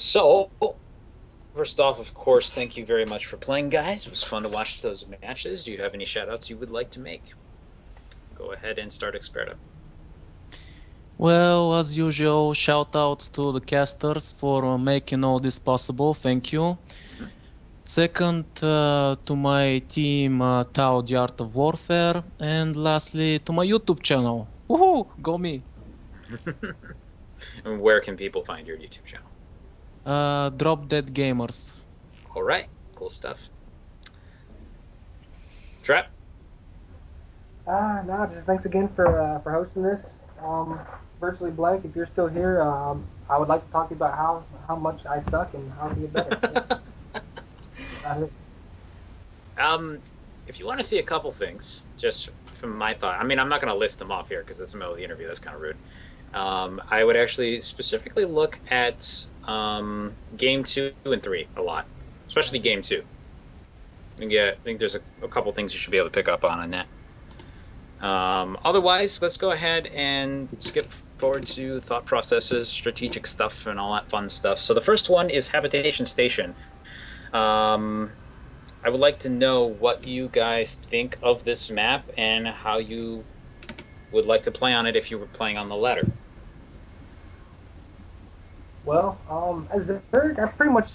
So, first off, of course, thank you very much for playing, guys. It was fun to watch those matches. Do you have any shout outs you would like to make? Go ahead and start Experta. Well, as usual, shout outs to the casters for making all this possible. Thank you. Mhm. Second, to my team, Tao the Art of Warfare. And lastly, to my YouTube channel. Woohoo! Go me! And where can people find your YouTube channel? Drop Dead Gamers. All right, cool stuff. Trap. No, just thanks again for hosting this. Virtually blank. If you're still here, I would like to talk to you about how much I suck and how to get better. Yeah. Um, if you want to see a couple things, just from my thought, I mean, I'm not going to list them off here because it's the middle of the interview. That's kind of rude. I would actually specifically look at game 2 and 3 a lot, especially game 2. And yeah, I think there's a couple things you should be able to pick up on that. Otherwise, let's go ahead and skip forward to thought processes, strategic stuff, and all that fun stuff. So the first one is Habitation Station. Um, I would like to know what you guys think of this map and how you would like to play on it if you were playing on the ladder. Well, as a third, I pretty much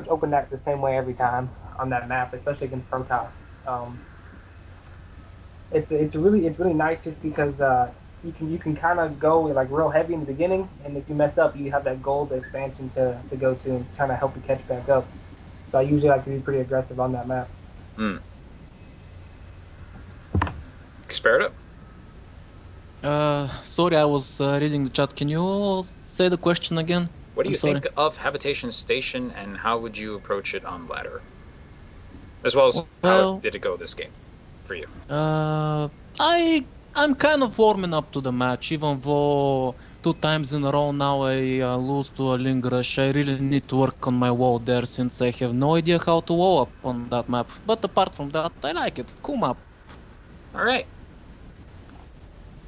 open that the same way every time on that map, especially against Protoss. Um, it's really nice just because you can kind of go like real heavy in the beginning, and if you mess up, you have that gold expansion to go to and kind of help you catch back up. So I usually like to be pretty aggressive on that map. Hmm. Experta? Sorry, I was reading the chat. Can you say the question again? What do I'm you sorry. think of Habitation Station, and how would you approach it on ladder? As well as how Well, did it go this game for you? Uh, I I'm kind of warming up to the match, even though two times in a row now I lose to a Lingrush. I really need to work on my wall there since I have no idea how to wall up on that map. But apart from that, I like it. Cool map. All right.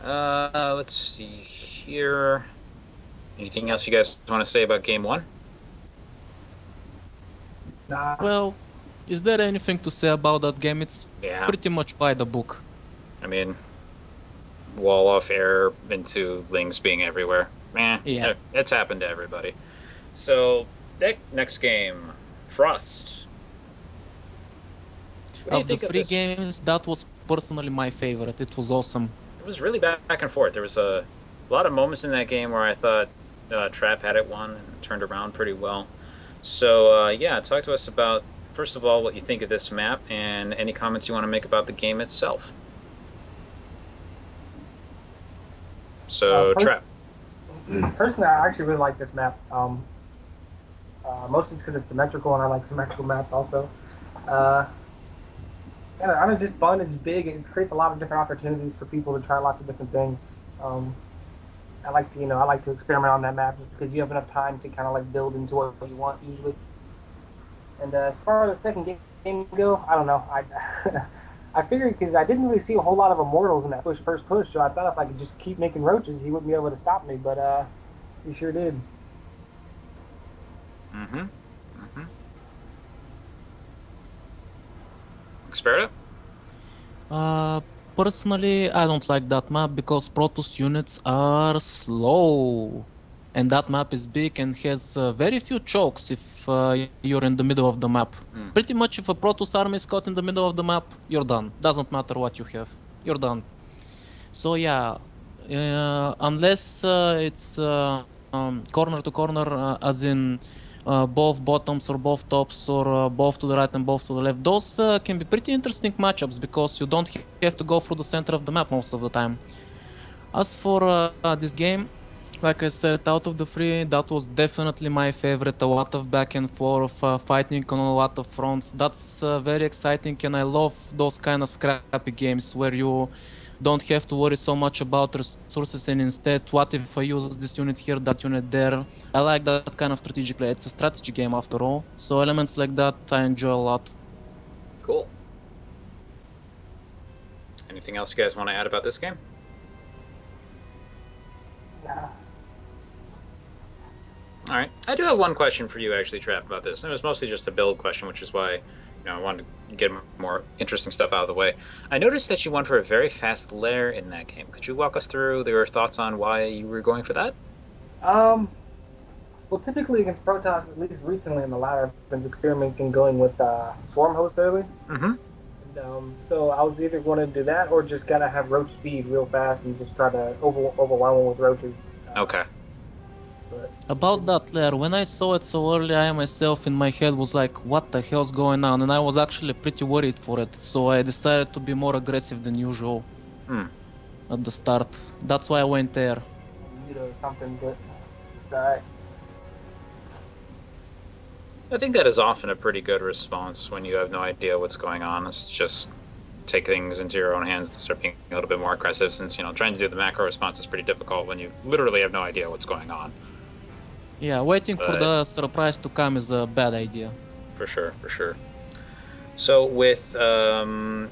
Let's see here. Anything else you guys want to say about game 1? Nah, Well, is there anything to say about that game? It's Yeah. pretty much by the book. I mean, wall off air into Lings being everywhere. Yeah. It's happened to everybody. So, next game, Frost. What do you Of the think of three this? games, that was personally my favorite. It was awesome. It was really back and forth. There was a lot of moments in that game where I thought Trap had it won and turned around pretty well. So, yeah, talk to us about, first of all, what you think of this map and any comments you want to make about the game itself. uh, So, pers- Trap. personally, I actually really like this map. Mostly because it's symmetrical, and I like symmetrical maps also. Uh, and it's just fun. It's big. It creates a lot of different opportunities for people to try lots of different things. Um, I like to experiment on that map just because you have enough time to kind of like build into what you want usually. And as far as the second game go, I don't know. I figured because I didn't really see a whole lot of immortals in that first push, so I thought if I could just keep making roaches, he wouldn't be able to stop me. But he sure did. Mm-hmm. Mm-hmm. Experta? Uh, Personally, I don't like that map because Protoss units are slow. And that map is big and has very few chokes if you're in the middle of the map. Mm. Pretty much if a Protoss army is caught in the middle of the map, you're done. Doesn't matter what you have. You're done. So yeah, unless it's corner to corner, as in both bottoms or both tops or both to the right and both to the left, those can be pretty interesting matchups because you don't have to go through the center of the map most of the time. As for this game, like I said, out of the three, that was definitely my favorite. A lot of back and forth, fighting on a lot of fronts. That's very exciting, and I love those kind of scrappy games where you don't have to worry so much about resources and instead, what if I use this unit here, that unit there. I like that kind of strategic play. It's a strategy game after all, so elements like that I enjoy a lot. Cool. Anything else you guys want to add about this game? Yeah. All right. I do have one question for you, actually, Trap, about this. And it was mostly just a build question, which is why, I wanted to get more interesting stuff out of the way. I noticed that you went for a very fast lair in that game. Could you walk us through your thoughts on why you were going for that? Um, well, typically against Protoss, at least recently in the latter, I've been experimenting going with Swarm host early. Mm-hmm. So I was either going to do that or just gotta have roach speed real fast and just try to overwhelm them with roaches. Okay. But About that layer, when I saw it so early, I myself in my head was like, what the hell's going on? And I was actually pretty worried for it. So I decided to be more aggressive than usual Hmm. at the start. That's why I went there. or something, but it's alright. I think that is often a pretty good response when you have no idea what's going on. It's just take things into your own hands and start being a little bit more aggressive, since, trying to do the macro response is pretty difficult when you literally have no idea what's going on. Yeah, waiting for But- the surprise to come is a bad idea. For sure, for sure. So with that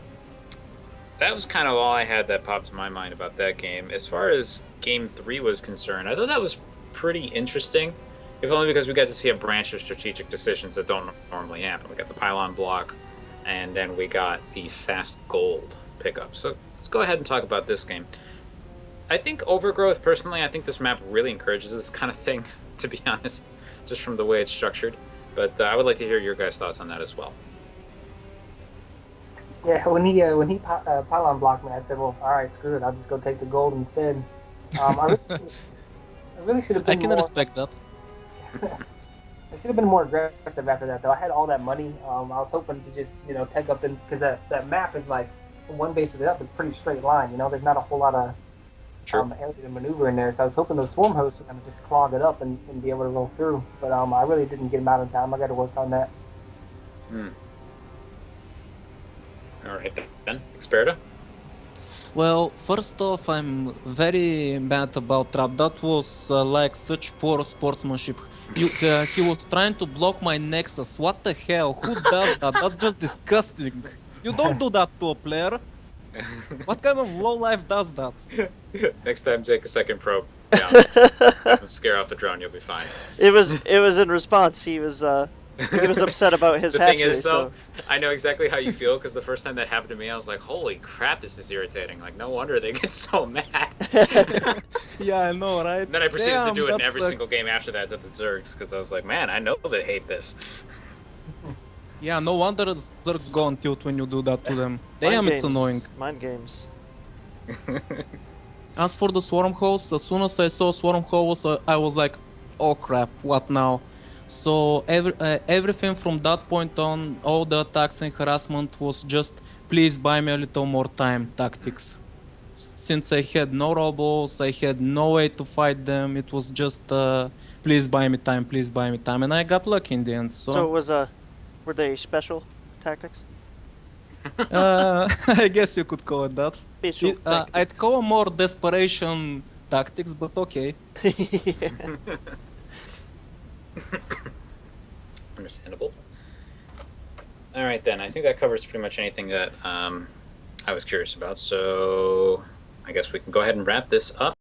was kind of all I had that popped to my mind about that game. As far as game 3 was concerned, I thought that was pretty interesting, if only because we got to see a branch of strategic decisions that don't normally happen. We got the pylon block, and then we got the fast gold pickup. So let's go ahead and talk about this game. I think Overgrowth, personally, I think this map really encourages this kind of thing, to be honest, just from the way it's structured. But I would like to hear your guys' thoughts on that as well. Yeah, when he pylon blocked me, I said, well, all right, screw it. I'll just go take the gold instead. I really should have I been can more. respect that. I should have been more aggressive after that, though. I had all that money. I was hoping to just, take up because that map is like one base of it up is pretty straight line. There's not a whole lot of True. area to maneuver in there. So I was hoping those swarm hosts were gonna just clog it up and be able to roll through. But I really didn't get them out in time. I got to work on that. All right, then. Experta? Well, first off, I'm very mad about Trap. That was like such poor sportsmanship. He was trying to block my Nexus. What the hell? Who does that? That's just disgusting. You don't do that to a player. What kind of low life does that? Next time, take a second probe down. Scare off the drone, you'll be fine. It was in response. He was upset about his The thing hatchery. is, though, So I know exactly how you feel, because the first time that happened to me, I was like, holy crap, this is irritating. Like, no wonder they get so mad. Yeah, I know, right? And then I proceeded to Damn, do it in that every sucks. single game after that to the Zergs, because I was like, man, I know they hate this. Yeah, no wonder Zergs go on tilt when you do that to them. Damn, it's annoying. Mind games. As for the Swarm hosts, as soon as I saw Swarm hosts, I was like, oh crap, what now? So everything from that point on, all the attacks and harassment was just, please buy me a little more time tactics. Since I had no robots, I had no way to fight them, it was just, please buy me time, and I got lucky in the end, So it was were they special tactics? I guess you could call it that. Special tactics. I'd call them more desperation tactics, but okay. Understandable. All right, then. I think that covers pretty much anything that I was curious about. So I guess we can go ahead and wrap this up.